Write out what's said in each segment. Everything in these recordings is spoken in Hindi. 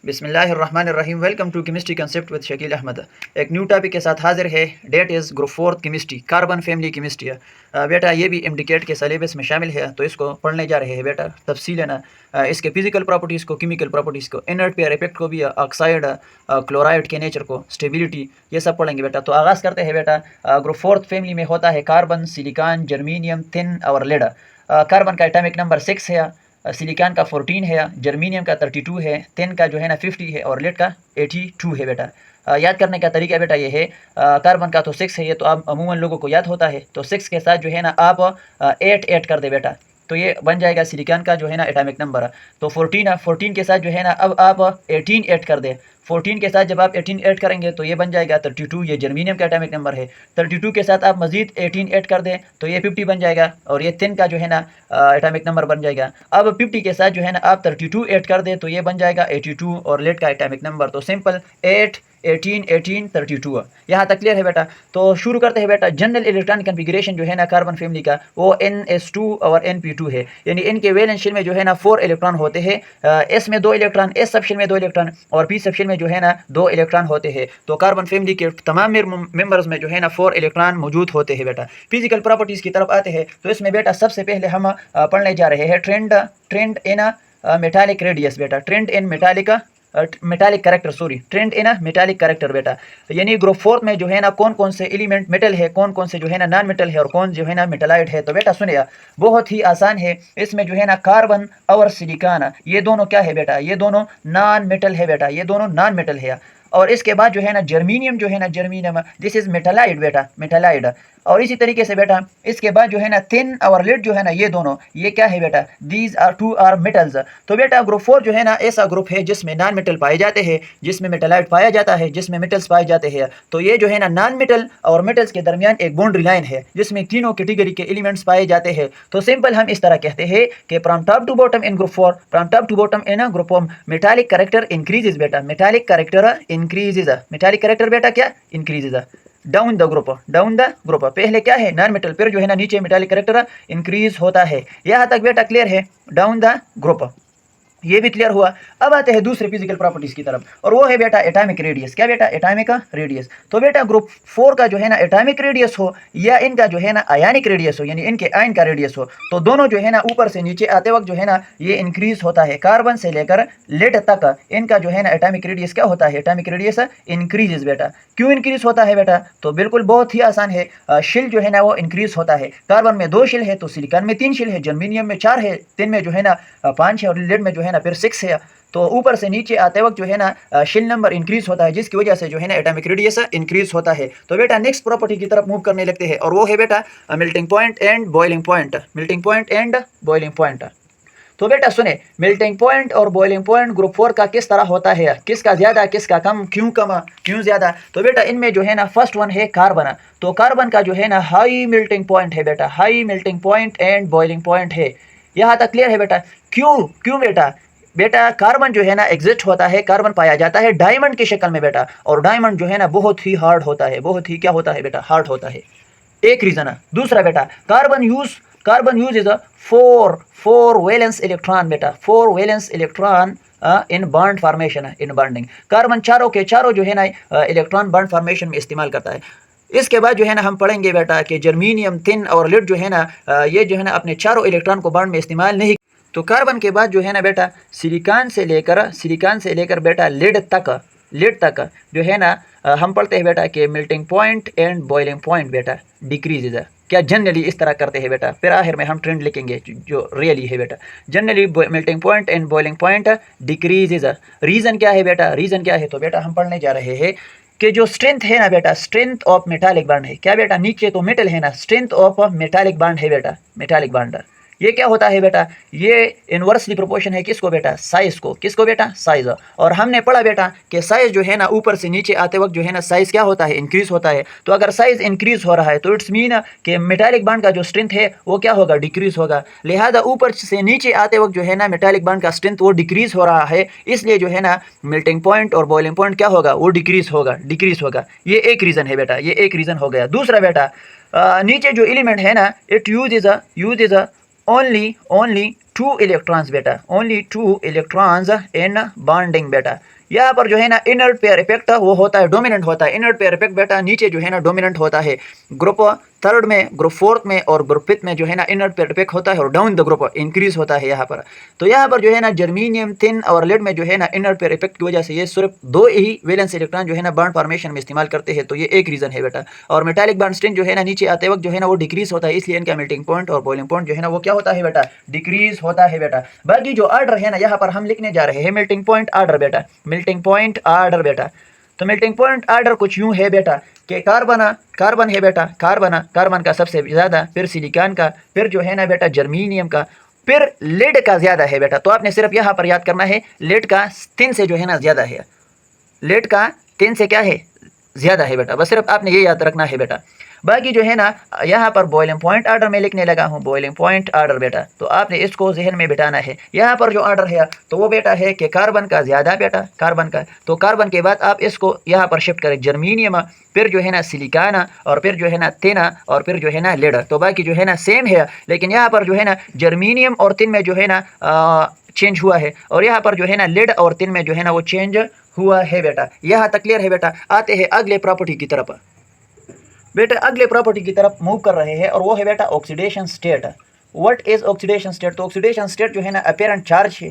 बिस्मिल्लाहिर्रहमानिर्रहीम। Welcome to chemistry concept with Shakeel Ahmed. एक न्यू टॉपिक के साथ हाजिर है। That is group fourth chemistry, carbon family chemistry है। बेटा ये भी एमडीकेट के सिलेबस में शामिल है, तो इसको पढ़ने जा रहे हैं बेटा तफसीलन। इसके फिजिकल प्रॉपर्टीज़ को, केमिकल प्रॉपर्टीज़ को, इनर्ट पेयर इफेक्ट को भी, ऑक्साइड क्लोराइड के नेचर को, स्टेबिलिटी, ये सब पढ़ेंगे बेटा। तो आगाज़ करते हैं बेटा। ग्रुप फोर्थ फैमिली में होता है कार्बन, सिलिकॉन, जर्मीनियम, थिन और लेड। कार्बन का एटॉमिक नंबर 6 है, सिलिकॉन का 14 है, जर्मीनियम का 32 है, टिन का जो है ना 50 है और लेड का 82 है बेटा। याद करने का तरीका बेटा ये है, कार्बन का तो 6 है, ये तो आप अमूमन लोगों को याद होता है, तो 6 के साथ जो है ना आप 8 ऐड कर दे बेटा, तो ये बन जाएगा सिलिकॉन का जो है ना एटॉमिक नंबर। तो 14 है, 14 के साथ जो है ना अब आप 18 ऐड कर दे। 14 के साथ जब आप 18 ऐड करेंगे तो ये बन जाएगा 32, ये जर्मीनियम का एटॉमिक नंबर है। 32 के साथ आप मजीद 18 ऐड कर दें तो ये 50 बन जाएगा, और ये 10 का जो है ना एटॉमिक नंबर बन जाएगा। अब 50 के साथ जो है ना आप 32 ऐड कर दें तो ये बन जाएगा 82 और लेड का एटॉमिक नंबर। तो सिंपल 8 18 18 32 यहाँ तक क्लियर है बेटा। तो शुरू करते हैं बेटा। जनरल इलेक्ट्रॉनिक कन्फिगरेशन जो है ना कार्बन फैमिली का, वो NS2 और NP2 है, यानी इनके वैलेंस शेल में जो है ना 4 इलेक्ट्रॉन होते हैं। S में 2 इलेक्ट्रॉन, S सब शेल में 2 इलेक्ट्रॉन और P सब शेल में जो है ना 2 इलेक्ट्रॉन होते हैं। तो कार्बन फैमिली के तमाम मेंबर्स में जो है ना 4 इलेक्ट्रॉन मौजूद होते हैं बेटा। फिजिकल प्रॉपर्टीज़ की तरफ आते हैं, तो इसमें बेटा सबसे पहले हम पढ़ने जा रहे हैं ट्रेंड इन मेटालिक रेडियस बेटा। ट्रेंड इन मेटालिक करेक्टर, सॉरी, ट्रेंड इन मेटालिक करेक्टर बेटा। यानी ग्रुप फोर्थ में जो है ना कौन कौन से एलिमेंट मेटल है, कौन कौन से जो है ना नॉन मेटल है और कौन जो है ना मेटालाइट है। तो बेटा सुनिए, बहुत ही आसान है। इसमें जो है ना कार्बन और सिलिकॉन, ये दोनों क्या है बेटा, ये दोनों नॉन मेटल है बेटा, ये दोनों नॉन मेटल है। और इसके बाद जो है ना जर्मीनियम जो है ना, जर्मीनियम दिस इज मेटालाइड बेटा, मेटालाइड। और इसी तरीके से बेटा इसके बाद जो है ना थिन और लेड जो है ना, ये दोनों ये क्या है बेटा, these are two are metals. तो बेटा ग्रुप 4 जो है ना ऐसा ग्रुप है जिसमें नॉन मेटल पाए जाते हैं, जिसमें मेटालाइट पाया जाता है, जिसमें मेटल्स पाए जाते हैं। तो ये जो है ना नॉन मेटल और मेटल्स के दरमियान एक बाउंड्री लाइन है जिसमें तीनों कैटेगरी के एलिमेंट्स पाए जाते हैं। तो सिंपल हम इस तरह कहते हैं कि from top to bottom in group 4, from top to bottom in group 4 metallic character increases बेटा, metallic character increases, metallic character बेटा क्या increases down the group, down the group. पहले क्या है नॉन मेटल, फिर जो है ना नीचे मेटालिक करेक्टर इंक्रीज होता है। यहाँ तक बेटा क्लियर है, डाउन द ग्रुप, ये भी क्लियर हुआ। अब आते हैं दूसरे फिजिकल प्रॉपर्टीज की तरफ, और वो है बेटा एटॉमिक रेडियस। क्या बेटा, एटॉमिक रेडियस। तो बेटा ग्रुप 4 का जो है ना एटॉमिक रेडियस हो या इनका जो है ना आयनिक रेडियस हो, यानी इनके आयन का रेडियस हो, तो दोनों जो है ना ऊपर से नीचे आते वक्त जो है ना ये इंक्रीज होता है। कार्बन से लेकर लेड तक इनका जो है ना एटॉमिक रेडियस क्या होता है, एटॉमिक रेडियस इंक्रीज बेटा। क्यों इंक्रीज होता है बेटा, तो बिल्कुल बहुत ही आसान है। शेल जो है ना वो इंक्रीज होता है। कार्बन में 2 शेल है, तो सिलिकॉन में 3 शेल है, जर्मीनियम में 4 है, टिन में जो है ना 5 है और लेड में जो है ना फिर 6 है। तो ऊपर से नीचे आते वक्त जो है ना शेल नंबर इंक्रीज होता है, जिसकी वजह से जो है ना एटॉमिक रेडियस इंक्रीज होता है। तो बेटा नेक्स्ट प्रॉपर्टी की तरफ मूव करने लगते हैं, और वो है बेटा melting point and boiling point, melting point and boiling point. तो बेटा सुने, मेल्टिंग पॉइंट और बॉइलिंग पॉइंट ग्रुप 4 का किस तरह होता है, किसका ज्यादा किसका कम, क्यों कम क्यों ज्यादा। तो बेटा इनमें जो है ना फर्स्ट वन है कार्बन। तो कार्बन का जो है ना हाई मेल्टिंग पॉइंट है बेटा, high melting point and boiling point है। यहाँ तक क्लियर है बेटा। क्यों बेटा, बेटा कार्बन जो है ना एग्जिस्ट होता है, कार्बन पाया जाता है डायमंड की शक्ल में बेटा, और डायमंड जो है ना बहुत ही हार्ड होता है, बहुत ही क्या होता है बेटा, हार्ड होता है। एक रीजन है। दूसरा बेटा carbon use is a four valence electron बेटा, 4 valence electron in bond formation, in bonding. Carbon चारों के चारों जो है ना इलेक्ट्रॉन बॉन्ड फॉर्मेशन में इस्तेमाल करता है। इसके बाद जो है ना हम पढ़ेंगे बेटा कि जर्मीनियम, थिन और लेड जो है ना ये जो है ना अपने चारों इलेक्ट्रॉन को बॉन्ड में इस्तेमाल नहीं। तो कार्बन के बाद जो है ना बेटा सिलिकॉन से लेकर बेटा लेड तक जो है ना हम पढ़ते हैं बेटा कि melting point and boiling point बेटा डिक्रीज है। क्या जनरली इस तरह करते हैं बेटा, फिर आखिर में हम ट्रेंड लिखेंगे जो रियली है बेटा। Generally melting point and boiling point decrease. Reason क्या है बेटा, रीज़न क्या है, तो बेटा हम पढ़ने जा रहे हैं कि जो स्ट्रेंथ है ना बेटा, स्ट्रेंथ ऑफ मेटालिक बॉन्ड है। क्या बेटा, नीचे तो मेटल है ना, स्ट्रेंथ ऑफ मेटालिक बॉन्ड है बेटा, मेटालिक बॉन्ड। ये क्या होता है बेटा, ये इनवर्सली प्रोपोर्शन है किसको बेटा, साइज को। किसको बेटा, साइज। और हमने पढ़ा बेटा कि साइज जो है ना ऊपर से नीचे आते वक्त जो है ना साइज क्या होता है, इंक्रीज होता है। तो अगर साइज इंक्रीज हो रहा है तो इट्स मीन कि मेटालिक बॉन्ड का जो स्ट्रेंथ है वो क्या होगा, डिक्रीज होगा। लिहाजा ऊपर से नीचे आते वक्त जो है ना मेटालिक बॉन्ड का स्ट्रेंथ वो डिक्रीज हो रहा है, इसलिए जो है ना मेल्टिंग पॉइंट और बॉइलिंग पॉइंट क्या होगा, वो डिक्रीज होगा। ये एक रीज़न है बेटा, ये एक रीज़न हो गया। दूसरा बेटा नीचे जो एलिमेंट है ना, it use is a only 2 electrons बेटा, ओनली 2 इलेक्ट्रॉन्स इन बॉन्डिंग बेटा। यहाँ पर जो है ना इनर्ट पेयर इफेक्ट वो होता है, डोमिनेंट होता है। इनर्ट पेयर इफेक्ट बेटा नीचे जो है ना डोमिनेंट होता है, ग्रुप थर्ड में, ग्रुप फोर्थ में और ग्रुप फिफ्थ में जो है ना इनर्ट पेयर इफेक्ट होता है और डाउन द ग्रुप इंक्रीज होता है यहाँ पर। तो यहाँ पर जो है ना जर्मीनियम थिन और लेड में जो है ना इनर्ट पेयर इफेक्ट की वजह से ये सिर्फ 2 ही वैलेंस इलेक्ट्रॉन जो है ना बॉन्ड फॉर्मेशन में इस्तेमाल करते हैं, तो ये एक रीज़न है बेटा। और मेटालिक बॉन्ड स्ट्रेंथ जो है ना नीचे आते वक्त जो है ना वो डिक्रीज होता है, इसलिए इनका मेल्टिंग पॉइंट और बॉइलिंग पॉइंट जो है ना वो क्या होता है बेटा, डिक्रीज होता है बेटा। बाकी जो ऑर्डर है ना यहाँ पर हम लिखने जा रहे हैं मेल्टिंग पॉइंट ऑर्डर बेटा, मेल्टिंग पॉइंट ऑर्डर बेटा। तो मेल्टिंग पॉइंट ऑर्डर कुछ यूं है बेटा कि कार्बन है बेटा, कार्बन का सबसे ज़्यादा, फिर सिलिकॉन का, फिर जो है ना बेटा जर्मीनियम का, फिर लेड का ज़्यादा है बेटा। तो आपने सिर्फ यहाँ पर याद करना है लेड का 3 से जो है ना ज़्यादा है, लेड का 3 से क्या है, ज़्यादा है बेटा, बस सिर्फ आपने ये याद रखना है बेटा। बाकी जो है ना यहाँ पर बॉइलिंग पॉइंट ऑर्डर में लिखने लगा हूँ, बॉइलिंग पॉइंट ऑर्डर बेटा, तो आपने इसको जहन में बिठाना है। यहाँ पर जो ऑर्डर है तो वो बेटा है कि कार्बन का ज़्यादा बेटा, कार्बन का, तो कार्बन के बाद आप इसको यहाँ पर शिफ्ट करें जर्मीनियम, फिर जो है ना सिलिकॉन, और फिर जो है ना थिन, और फिर जो है ना लेड। तो बाकी जो है ना सेम है, लेकिन यहाँ पर जो है ना जर्मीनियम और थिन में जो है ना चेंज हुआ है, और यहाँ पर जो है ना लेड और थिन में जो है ना वो चेंज हुआ है बेटा। यहाँ तक क्लियर है बेटा। आते हैं अगले प्रॉपर्टी की तरफ बेटा, अगले प्रॉपर्टी की तरफ मूव कर रहे हैं, और वो है बेटा oxidation state. What is oxidation state? तो ऑक्सीडेशन स्टेट जो है ना अपीरेंट चार्ज है,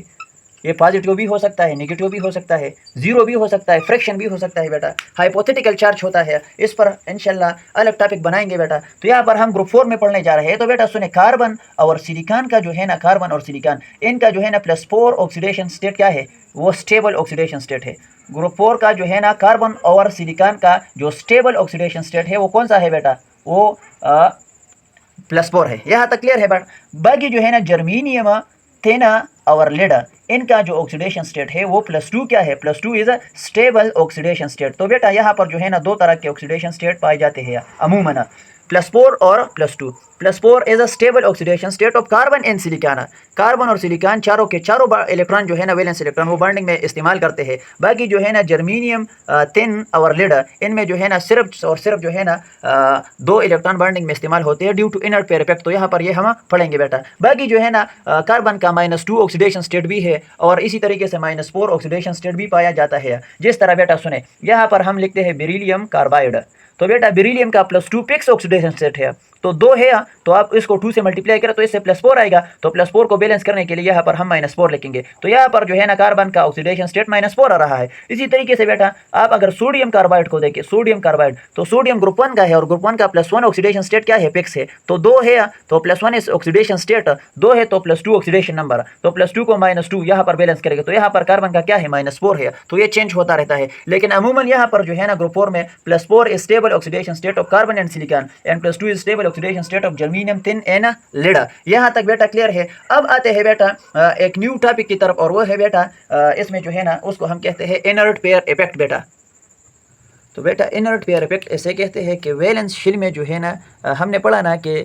ये पॉजिटिव भी हो सकता है, नेगेटिव भी हो सकता है, जीरो भी हो सकता है, फ्रैक्शन भी हो सकता है बेटा, हाइपोथेटिकल चार्ज होता है। इस पर इंशाल्लाह अलग टॉपिक बनाएंगे बेटा। तो यहाँ पर हम ग्रुप 4 में पढ़ने जा रहे हैं। तो बेटा सुने, कार्बन और सिलिकॉन का जो है ना, कार्बन और सिलिकॉन इनका जो है ना +4 ऑक्सीडेशन स्टेट क्या है, वो स्टेबल ऑक्सीडेशन स्टेट है। ग्रुप 4 का जो है ना कार्बन और सिलिकॉन का जो स्टेबल ऑक्सीडेशन स्टेट है वो कौन सा है बेटा, वो +4 है। यहाँ तक क्लियर है बेटा। बाकी जो है ना जर्मीनियम, थिन और लेड, इनका जो ऑक्सीडेशन स्टेट है वो +2 क्या है, +2 is a stable oxidation state. तो बेटा यहाँ पर जो है ना 2 तरह के ऑक्सीडेशन स्टेट पाए जाते हैं अमूमन, +4 और +2। +4 is a stable oxidation state of carbon and silicon. Carbon और सिलिकॉन चारों के चारों इलेक्ट्रॉन जो है ना वैलेंस इलेक्ट्रॉन वो बॉन्डिंग में इस्तेमाल करते हैं। बाकी जो है ना जर्मीनियम, थिन और लेड, इनमें जो है ना सिर्फ और सिर्फ जो है ना 2 इलेक्ट्रॉन बॉन्डिंग में इस्तेमाल होते हैं due to inert pair effect. तो यहाँ पर ये हम पढ़ेंगे बेटा। बाकी जो है ना कार्बन का -2 ऑक्सीडेशन स्टेट भी है, और इसी तरीके से -4 ऑक्सीडेशन स्टेट भी पाया जाता है। जिस तरह बेटा सुने, यहाँ पर हम लिखते हैं बेरिलियम कार्बाइड। तो बेटा बेरिलियम का +2 फिक्स ऑक्सीडेशन स्टेट है, तो 2 है, तो आप इसको 2 से मल्टीप्लाई करें तो इससे +4 आएगा। तो +4 को बैलेंस करने के लिए यहाँ पर हम -4 लिखेंगे। तो यहाँ पर जो है ना कार्बन का ऑक्सीडेशन स्टेट -4 आ रहा है। इसी तरीके से बेटा आप अगर सोडियम कार्बाइड को देखें, सोडियम कार्बाइड, तो सोडियम ग्रुप 1 का है, और ग्रुप 1 का +1 ऑक्सीडेशन स्टेट क्या है, फिक्स है। तो 2 है, तो +1 इस ऑक्सीडेशन स्टेट, 2 है तो +2 ऑक्सीडेशन नंबर, तो +2 को -2 यहाँ पर बैलेंस करेंगे। तो यहाँ पर कार्बन का क्या है, -4 है। तो ये चेंज होता रहता है, लेकिन अमूमन यहाँ पर जो है ना ग्रुप 4 में +4 is stable oxidation state of carbon and silicon, and +2 is stable oxidation state of germanium, tin and lead. यहाँ तक बेटा क्लियर है। अब आते हैं बेटा एक न्यू टॉपिक की तरफ, और वो है बेटा इसमें जो है ना उसको हम कहते हैं इनर्ट पेयर इफेक्ट बेटा। तो बेटा इनर्ट पेयर इफेक्ट ऐसे कहते हैं कि वैलेंस शेल में जो है ना हमने पढ़ा ना कि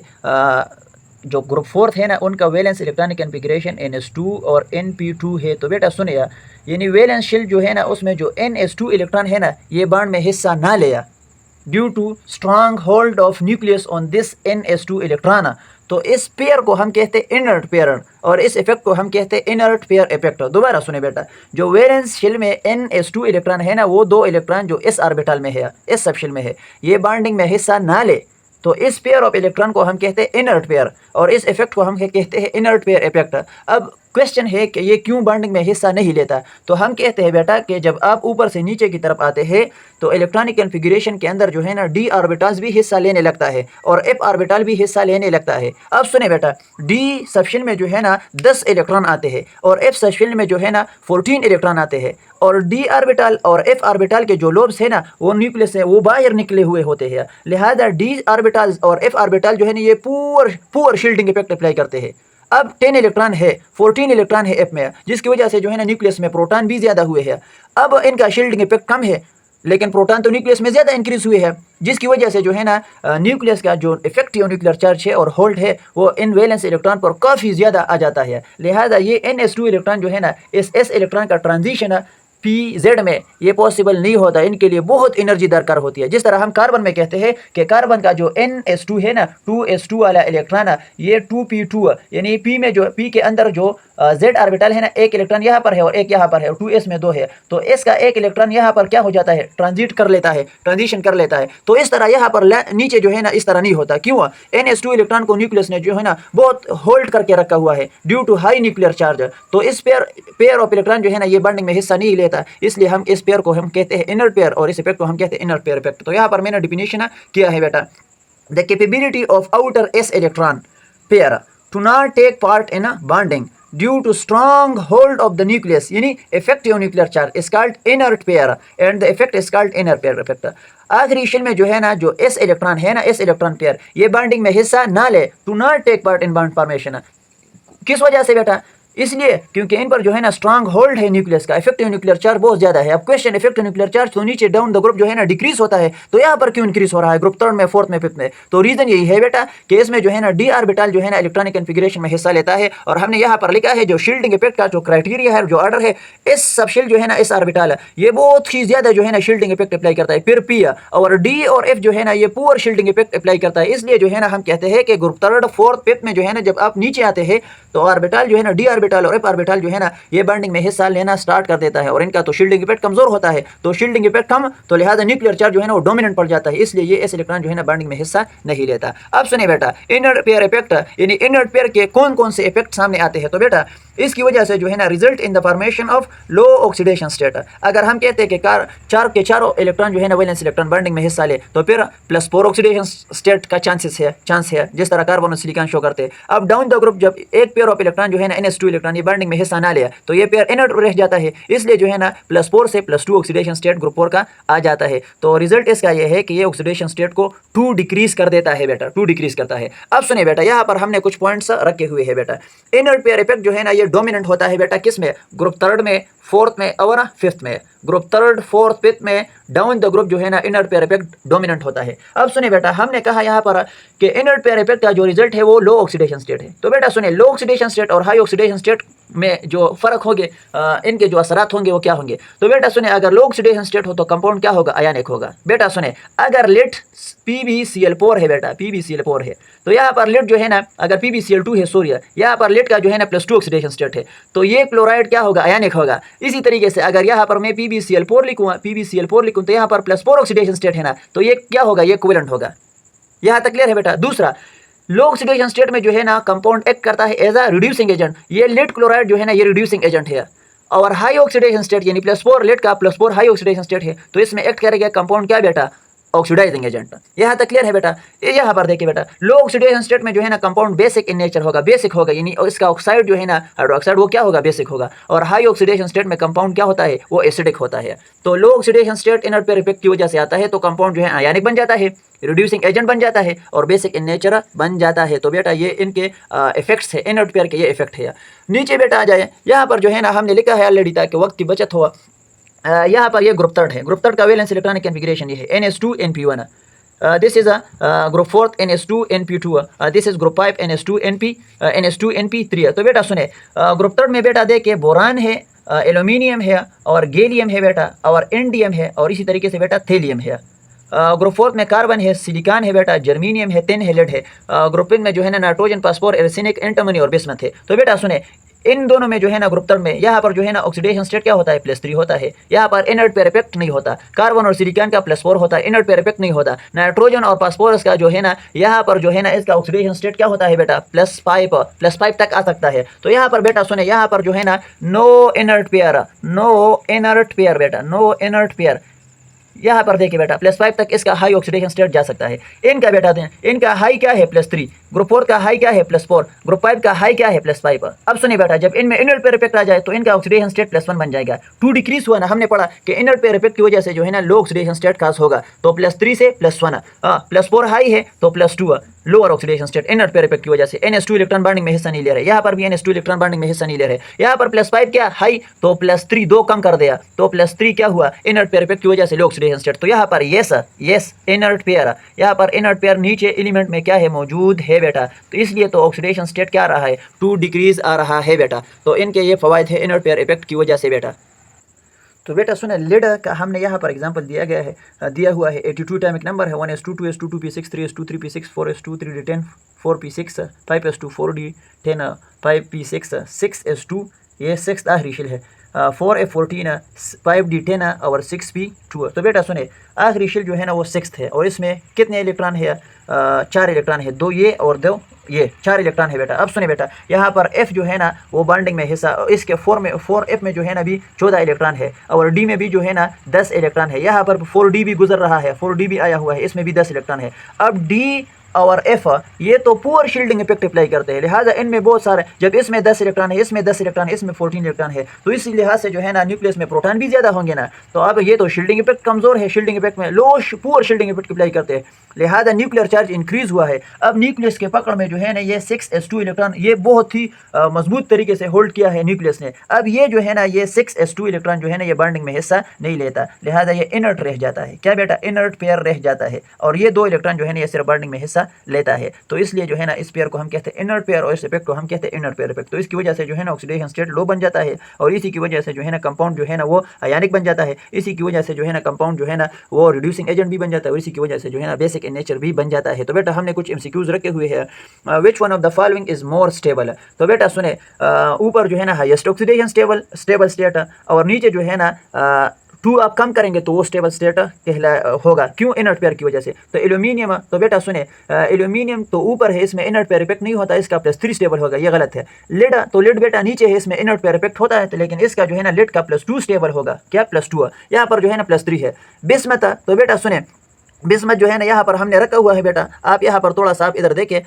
जो ग्रुप 4 है ना उनका वैलेंस इलेक्ट्रॉनिक कॉन्फ़िगरेशन NS2 और NP2 है। तो बेटा सुनिए, यानी वैलेंस शेल जो है ना उसमें जो NS2 इलेक्ट्रॉन है ना ये बॉन्ड में हिस्सा ना लिया due to strong hold of nucleus on this NS2 electron. तो इस पेयर को हम कहते हैं इनर्ट पेयर, और इस इफेक्ट को हम कहते हैं इनर्ट पेयर इफेक्ट। दोबारा सुने बेटा, जो वैलेंस शेल में NS2 इलेक्ट्रॉन है ना वो 2 इलेक्ट्रॉन जो s ऑर्बिटल में है, s सब शेल में है, ये बॉन्डिंग में हिस्सा ना ले, तो इस पेयर ऑफ इलेक्ट्रॉन को हम कहते हैं इनर्ट पेयर, और इस इफेक्ट को हम कहते हैं इनर्ट पेयर इफेक्ट। अब क्वेश्चन है कि ये क्यों बॉन्डिंग में हिस्सा नहीं लेता? तो हम कहते हैं बेटा कि जब आप ऊपर से नीचे की तरफ आते हैं तो इलेक्ट्रॉनिक कॉन्फ़िगरेशन के अंदर जो है ना d ऑर्बिटल्स भी हिस्सा लेने लगता है, और f ऑर्बिटल भी हिस्सा लेने लगता है। अब सुने बेटा, d सबशेल में जो है ना 10 इलेक्ट्रॉन आते हैं, और f सबशेल में जो है ना 14 इलेक्ट्रॉन आते हैं, और d ऑर्बिटल और f ऑर्बिटल के जो लोब्स है ना वो न्यूक्लियस से वो बाहर निकले हुए होते हैं। लिहाजा d ऑर्बिटल और f ऑर्बिटल जो है ना ये पूर शील्डिंग इफेक्ट अप्लाई करते हैं। अब 10 इलेक्ट्रॉन है, 14 इलेक्ट्रॉन है f में, जिसकी वजह से जो है ना न्यूक्लियस में प्रोटॉन भी ज़्यादा हुए हैं। अब इनका शील्डिंग इफेक्ट कम है, लेकिन प्रोटॉन तो न्यूक्लियस में ज़्यादा इंक्रीज हुए हैं, जिसकी वजह से जो है ना न्यूक्लियस का जो इफेक्टिव न्यूक्लियर चार्ज है और होल्ड है वो इन वैलेंस इलेक्ट्रॉन पर काफ़ी ज़्यादा आ जाता है। लिहाजा ये NS2 इलेक्ट्रॉन जो है ना इस s इलेक्ट्रॉन का ट्रांजिशन PZ में ये पॉसिबल नहीं होता, इनके लिए बहुत एनर्जी दरकार होती है। जिस तरह हम कार्बन में कहते हैं कि कार्बन का जो NS2 है ना, 2S2 वाला इलेक्ट्रॉन है, ये 2p2 यानी P में जो P के अंदर जो Z ऑर्बिटल है ना, एक इलेक्ट्रॉन यहाँ पर है और एक यहाँ पर है, और 2S में 2 है, तो S का एक इलेक्ट्रॉन यहाँ पर क्या हो जाता है, ट्रांजिट कर लेता है, ट्रांजिशन कर लेता है। तो इस तरह यहाँ पर नीचे जो है ना इस तरह नहीं होता। क्यों? NS2 इलेक्ट्रॉन को न्यूक्लियस ने जो है ना बहुत होल्ड करके रखा हुआ है due to high nuclear charge. तो इस पेयर ऑफ इलेक्ट्रॉन जो है ना ये बॉन्डिंग में हिस्सा नहीं लेता, इसलिए हम इस पेयर को हम कहते हैं इनर पेयर और इस इफेक्ट को हम कहते हैं इनर पेयर इफेक्ट। तो यहाँ पर मैंने डिफिनेशन किया है बेटा, the capability of outer S electron pair to not take part in bonding due to strong hold of the nucleus, यानी effective nuclear charge is called inert pair and the effect is called inner pair effect. आखिरी शेल में जो है ना जो S इलेक्ट्रॉन है ना, S इलेक्ट्रॉन पेयर ये बॉन्डिंग में हिस्सा ना ले, to not take part in bond formation. किस वजह से बेटा? इसलिए क्योंकि इन पर जो है ना स्ट्रांग होल्ड है न्यूक्लियस का, इफेक्टिव न्यूक्लियर चार्ज बहुत ज्यादा है। अब क्वेश्चन, इफेक्टिव न्यूक्लियर चार्ज तो नीचे डाउन द ग्रुप जो है ना डिक्रीज होता है, तो यहाँ पर क्यों इंक्रीज हो रहा है ग्रुप 3 में, 4th में, 5th में? तो रीजन यही है बेटा कि इसमें जो है ना d ऑर्बिटल जो है ना इलेक्ट्रॉनिक कन्फिगरेशन में हिस्सा लेता है, और हमने यहाँ पर लिखा है जो शील्डिंग इफेक्ट का जो क्राइटेरिया है, जो ऑर्डर है, इस सबशेल जो है ना इस ऑर्बिटल ये बहुत ही ज्यादा जो है ना शील्डिंग इफेक्ट अप्लाई करता है, फिर P और D और F जो है ना ये पुअर शील्डिंग इफेक्ट अप्लाई करता है। इसलिए जो है ना हम कहते हैं कि ग्रुप 3rd, 4th, 5th में जो है ना जब आप नीचे आते हैं तो ऑर्बिटल जो है ना d ऑर्बिटल और F ऑर्बिटल जो है ना ये बॉन्डिंग में हिस्सा लेना स्टार्ट कर देता है, और इनका तो शील्डिंग इफेक्ट कमजोर होता है, तो शील्डिंग इफेक्ट कम, तो लिहाजा न्यूक्लियर चार्ज जो है ना वो डोमिनेंट पड़ जाता है, इसलिए ये S इलेक्ट्रॉन जो है ना बॉन्डिंग में हिस्सा नहीं लेता। अब सुनिए बेटा, इनर पेयर इफेक्ट यानी इनर पेयर के कौन कौन से इफेक्ट सामने आते हैं? तो बेटा इसकी वजह से जो है ना result in the formation of low oxidation state. अगर हम कहते हैं कि चारों इलेक्ट्रॉन जो है ना वैलेंस इलेक्ट्रॉन बॉन्डिंग में हिस्सा ले, तो फिर +4 ऑक्सीडेशन स्टेट का चांस है, जिस तरह कार्बन और सिलिकॉन शो करते हैं। अब डाउन द ग्रुप जब एक पेयर ऑफ इलेक्ट्रॉन जो है ना NS2 इलेक्ट्रॉन ये बॉन्डिंग में हिस्सा ना ले, तो ये पेयर इनर्ट रह जाता है, इसलिए जो है ना +4 से +2 ऑक्सीडेशन स्टेट ग्रुप 4 का आ जाता है। तो रिजल्ट इसका ये है कि ये ऑक्सीडेशन स्टेट को 2 डिक्रीज कर देता है बेटा, 2 डिक्रीज करता है। अब सुनिए बेटा, यहाँ पर हमने कुछ पॉइंट्स रखे हुए हैं बेटा। इनर पेयर इफेक्ट जो है ना ये डोमिनेंट होता है बेटा किस में? ग्रुप 3rd में, 4th में और 5th में। ग्रुप 3rd, 4th, 5th में डाउन द ग्रुप जो है ना इनर पेयर इफेक्ट डोमिनेंट होता है। अब सुनिए बेटा, हमने कहा यहाँ पर कि इनर पेयर इफेक्ट का जो रिजल्ट है वो लो ऑक्सीडेशन स्टेट है। तो बेटा सुनिए, लो ऑक्सीडेशन स्टेट और हाई ऑक्सीडेशन स्टेट में जो फर्क होंगे, इनके जो असरात होंगे वो क्या होंगे? तो बेटा सुनिए, अगर लो ऑक्सीडेशन स्टेट हो तो कंपाउंड क्या होगा? आयनिक होगा। बेटा सुनिए, अगर लेट PbCl4 है बेटा, PbCl4 है, तो यहाँ पर लेट जो है ना अगर PbCl2 है, सॉरी यहाँ पर लेट का जो है ना +2 ऑक्सीडेशन स्टेट है, तो ये क्लोराइड क्या होगा? आयनिक होगा। इसी तरीके से अगर यहाँ पर मैं PbCl4 लिखूँ तो यहाँ पर +4 ऑक्सीडेशन स्टेट है ना, तो ये क्या होगा? ये कोवेलेंट होगा। यहाँ तक क्लियर है बेटा? दूसरा, लो ऑक्सीडेशन स्टेट में जो है ना कंपाउंड एक्ट करता है एज अ रिड्यूसिंग एजेंट, ये लेट क्लोराइड जो है ना ये रिड्यूसिंग एजेंट है। और हाई ऑक्सीडेशन स्टेट यानी +4 लेट का +4 हाई ऑक्सीडेशन स्टेट है, तो इसमें एक्ट करेगा कंपाउंड क्या बेटा? Oxidising agent. यहाँ तक क्लियर है बेटा? यहाँ पर देखिए बेटा, लो ऑक्सीडेशन स्टेट में जो है ना कंपाउंड बेसिक इन नेचर होगा, बेसिक होगा यानी इसका ऑक्साइड जो है ना हाइड्रोक्साइड वो क्या होगा? बेसिक होगा। और हाई ऑक्सीडेशन स्टेट में कंपाउंड क्या होता है? वो एसिडिक होता है। तो low oxidation state inner pair effect की वजह से आता है, तो कंपाउंड जो है आयनिक बन जाता है, रिड्यूसिंग एजेंट बन जाता है और बेसिक इन नेचर बन जाता है। तो बेटा ये इनके इफेक्ट्स है, इनर पेयर के ये इफेक्ट है। नीचे बेटा आ जाए, यहाँ पर जो है ना हमने लिखा है ऑलरेडी ताकि वक्त की बचत हो। यहाँ पर ये ग्रुप 3rd है, ग्रुप 3rd का वैलेंस इलेक्ट्रॉनिक कन्फिगरेशन ये है NS2Np1, this is a group 4th NS2Np2, this is group 5 NS2Np3। तो बेटा सुने, ग्रुप 3rd में बेटा देखिए बोरान है, एल्यूमिनियम है और गैलियम है बेटा, और इंडियम है, और इसी तरीके से बेटा थेलियम है। ग्रुप 4th में कार्बन है, सिलिकॉन है बेटा, जर्मीनियम है, टिन है, लेड है। ग्रुप 3 में जो है ना नाइट्रोजन, फास्फोर, एर्सेनिक, एंटीमनी और बिस्मथ है। तो बेटा सुने, इन दोनों में जो है ना ग्रुप 3 में यहाँ पर जो है ना ऑक्सीडेशन स्टेट क्या होता है? +3 होता है। यहाँ पर इनर्ट पेयर इफेक्ट नहीं होता। कार्बन और सिलिकॉन का +4 होता है, इनर्ट पेयर इफेक्ट नहीं होता। नाइट्रोजन और फास्फोरस का जो है ना यहाँ पर जो है ना इसका ऑक्सीडेशन स्टेट क्या होता है बेटा? +5 तक आ सकता है। तो यहाँ पर बेटा सुने, यहाँ पर जो है ना नो इनर्ट पेयर बेटा, नो इनर्ट पेयर। यहाँ पर देखिए बेटा +5 तक इसका हाई ऑक्सीडेशन स्टेट जा सकता है। इनका बेटा दें, इनका हाई क्या है? +3। ग्रुप 4 का हाई क्या है? +4। ग्रुप 5 का हाई क्या है? +5। अब सुनिए बेटा, जब इनमें इनर पेयर इफेक्ट आ जाए तो इनका ऑक्सीडेशन स्टेट +1 बन जाएगा। 2 डिक्रीज हुआ ना, हमने पढ़ा कि इनर पेयर इफेक्ट की वजह से जो है ना लो ऑक्सीडेशन स्टेट खास होगा। तो +3 से +1, +4 हाई है तो +2 lower oxidation state inner pair effect की वजह से। NS2 इलेक्ट्रॉन बॉन्डिंग में हिस्सा नहीं ले रहे, यहाँ पर भी NS2 इलेक्ट्रॉन बॉन्डिंग में हिस्सा नहीं ले रहे। यहाँ पर +5 क्या हाई, तो +3 2 कम कर दिया, तो +3 क्या हुआ? इनर पेयर इफेक्ट की वजह से लो ऑक्सीडेशन स्टेट। तो यहाँ पर यस इनर्ट पेयर, यहाँ पर इनर्ट पेयर नीचे एलिमेंट में क्या है? मौजूद है बेटा। तो इसलिए तो ऑक्सीडेशन स्टेट क्या आ रहा है? 2 डिक्रीज आ रहा है बेटा। तो इनके ये फवायद है इनर्ट पेयर इफेक्ट की वजह से बेटा। तो बेटा सुने, लिड का हमने यहाँ पर एग्जांपल दिया हुआ है 82 एटॉमिक नंबर है, 1s2 2s2 2p6 3s2 3p6 4s2 3d10 4p6 5s2 4d10 5p6 6s2, ये 6 आखिरी शिल है, 4f14 5d10 और 6p2। तो बेटा सुने, आखिरी शिल जो है ना वो 6 है और इसमें कितने इलेक्ट्रॉन है? 4 इलेक्ट्रॉन है, 2 ये और 2 ये, 4 इलेक्ट्रॉन है बेटा। अब सुने बेटा, यहाँ पर F जो है ना वो बॉन्डिंग में हिस्सा, इसके 4F में जो है ना भी 14 इलेक्ट्रॉन है और D में भी जो है ना 10 इलेक्ट्रॉन है। यहाँ पर 4D भी गुजर रहा है, 4D भी आया हुआ है, इसमें भी 10 इलेक्ट्रॉन है। अब D और F ये तो पुअर शील्डिंग इफेक्ट अप्लाई करते हैं, लिहाजा इनमें बहुत सारे, जब इसमें 10 इलेक्ट्रॉन है, इसमें 10 इलेक्ट्रॉन है, इसमें 14 इलेक्ट्रॉन है, तो इसी लिहाज से जो है ना न्यूक्लियस में प्रोटॉन भी ज़्यादा होंगे ना। तो अब ये तो शील्डिंग इफेक्ट कमज़ोर है, शील्डिंग इफेक्ट में पुअर शील्डिंग इफेक्ट अप्लाई करते हैं, लिहाजा न्यूक्लियर चार्ज इंक्रीज हुआ है। अब न्यूक्लियस के पकड़ में जो है ना ये 6s2 इलेक्ट्रॉन ये बहुत ही मजबूत तरीके से होल्ड किया है न्यूक्लियस ने। अब ये जो है ना ये 6s2 इलेक्ट्रॉन जो है ना ये बॉन्डिंग में हिस्सा नहीं लेता, लिहाजा ये इनर्ट रह जाता है। क्या बेटा? इनर्ट पेयर रह जाता है, और ये 2 इलेक्ट्रॉन जो है ना ये सिर्फ बॉन्डिंग में हिस्सा लेता है। तो इसलिए जो है ना इस पेयर को हम कहते हैं इनर्ट पेयर और इस इफेक्ट को हम कहते हैं इनर्ट पेयर इफेक्ट। तो इसकी वजह से जो है ना ऑक्सीडेशन स्टेट लो बन जाता है और इसी की वजह से जो है ना कंपाउंड जो है ना वो आयनिक बन जाता है। इसी की वजह से जो है ना कंपाउंड जो है ना वो रिड्यूसिंग एजेंट भी बन जाता है और इसी की वजह से जो है ना बेसिक इन नेचर भी बन जाता है। तो बेटा हमने कुछ एमसीक्यूज रखे हुए हैं, which one of the following is more stable. तो बेटा सुने, ऊपर जो है ना हाईएस्ट ऑक्सीडेशन स्टेबल स्टेट और नीचे जो है ना 2 आप कम करेंगे तो वो स्टेबल स्टेट होगा। क्यों? इनर्ट पेयर की वजह से। तो एल्यूमिनियम, तो बेटा सुने, एल्यूमिनियम तो ऊपर है, इसमें इनर्ट पेयर इफेक्ट नहीं होता, इसका +3 स्टेबल होगा, ये गलत है। लिड, तो लिड बेटा नीचे है, इसमें इनर्ट पेयर इफेक्ट होता है, तो लेकिन इसका जो है ना लिड का +2 स्टेबल होगा। क्या? +2, यहाँ पर जो है ना +3 है। बिस्मथ, तो बेटा सुने, बिस्मथ जो है ना यहाँ पर हमने रखा हुआ है बेटा, आप यहाँ पर थोड़ा सा आप इधर देखें,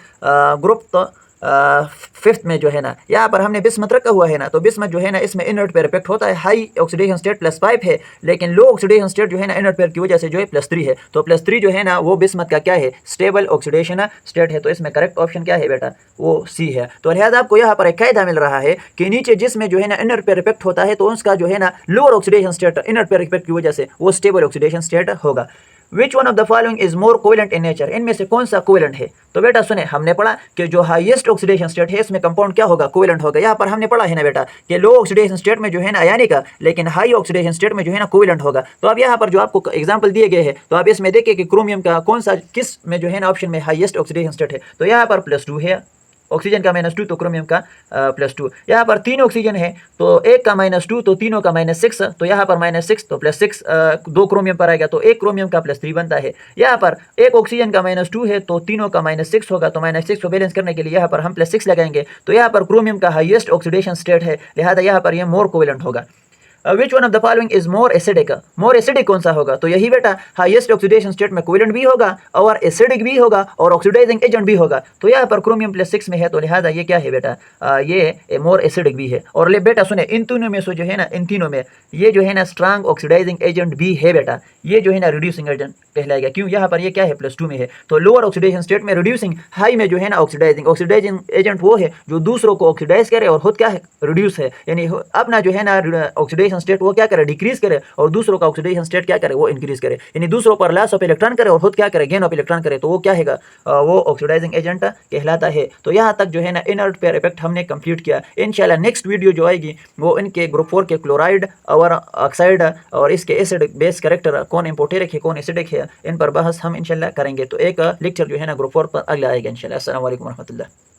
ग्रुप तो 5th में जो है ना यहाँ पर हमने बिस्मथ रखा हुआ है ना, तो बिस्मथ जो है ना इसमें इनर्ट पेयर इफेक्ट होता है, हाई ऑक्सीडेशन स्टेट +5 है, लेकिन लो ऑक्सीडेशन स्टेट जो है ना इनर्ट पेयर की वजह से जो है +3 है। तो +3 जो है ना वो बिस्मथ का क्या है? स्टेबल ऑक्सीडेशन स्टेट है। तो इसमें करेक्ट ऑप्शन क्या है बेटा? वो C है। तो लिहाजा आपको यहाँ पर एक कायदा मिल रहा है कि नीचे जिसमें जो है ना इनर्ट पेयर इफेक्ट होता है तो उसका जो है ना lower oxidation state inert pair effect की वजह से वो स्टेबल ऑक्सीडेशन स्टेट होगा। Which one of the following is more covalent in nature, इनमें से कौन सा कोवेलेंट है? तो बेटा सुने, हमने पढ़ा कि जो हाईएस्ट ऑक्सीडेशन स्टेट है इसमें कंपाउंड क्या होगा? कोवेलेंट होगा। यहाँ पर हमने पढ़ा है ना बेटा कि लो ऑक्सीडेशन स्टेट में जो है ना आयनिक, लेकिन हाई ऑक्सीडेशन स्टेट में जो है ना कोवेलेंट होगा। तो अब यहाँ पर जो आपको एग्जांपल दिए गए हैं, तो आप इसमें देखिए कि क्रोमियम का कौन सा किस में जो है ना ऑप्शन में हाईएस्ट ऑक्सीडेशन स्टेट है। तो यहाँ पर +2 है, ऑक्सीजन का -2 तो क्रोमियम का +2। यहाँ पर 3 ऑक्सीजन है तो एक का -2 तो तीनों का -6, तो यहाँ पर -6 तो +6 2 क्रोमियम पर आएगा तो एक क्रोमियम का +3 बनता है। यहाँ पर एक ऑक्सीजन का -2 है तो तीनों का -6 होगा, तो -6 को बैलेंस करने के लिए यहाँ पर हम +6 लगाएंगे। तो यहाँ पर क्रोमियम का हाईएस्ट ऑक्सीडेशन स्टेट है, लिहाजा यहाँ पर यह मोर कोवेलेंट होगा। Which one of the following is more acidic, more acidic कौन सा होगा? तो यही बेटा हाईएस्ट ऑक्सीडेशन स्टेट में कोवेलेंट भी होगा और एसिडिक भी होगा और ऑक्सीडाइजिंग एजेंट भी होगा। तो यहाँ पर क्रोमियम +6 में है, तो लिहाजा ये क्या है बेटा? ये मोर एसिडिक भी है। और ले बेटा सुने, इन तीनों में से जो है ना, इन तीनों में ये जो है ना स्ट्रांग ऑक्सीडाइजिंग एजेंट भी है बेटा, ये जो है ना रिड्यूसिंग एजेंट कहलाएगा। क्यों? यहाँ पर ये क्या है? +2 में है। तो लोअर ऑक्सीडेशन स्टेट में रिड्यूसिंग, हाई में जो है ना ऑक्सीडाइजिंग एजेंट वो है जो दूसरों को ऑक्सीडाइज करे और खुद क्या है? रिड्यूस है, यानी अपना जो है ना ऑक्सीडेशन स्टेट वो क्या करे? डिक्रीज करे, और दूसरों का ऑक्सीडेशन स्टेट क्या करे? वो इंक्रीज करे, यानी दूसरों पर लॉस ऑफ इलेक्ट्रॉन करे और खुद क्या करे? गेन ऑफ इलेक्ट्रॉन करे, तो वो क्या है? वो ऑक्सीडाइजिंग एजेंट कहलाता है। तो यहाँ तक जो है ना इनर्ट पेयर इफेक्ट हमने कंप्लीट किया। इंशाल्लाह नेक्स्ट वीडियो जो आएगी वो इनके ग्रुप 4 के क्लोराइड और ऑक्साइड और इसके एसिड बेस कैरेक्टर, कौन इम्पोर्टेरिक है कौन एसिडिक है, इन पर बहस हम इंशाल्लाह करेंगे। तो एक लेक्चर जो है ना ग्रुप 4 पर अगला आएगा इंशाल्लाह। अस्सलाम वालेकुम रहमतुल्लाह।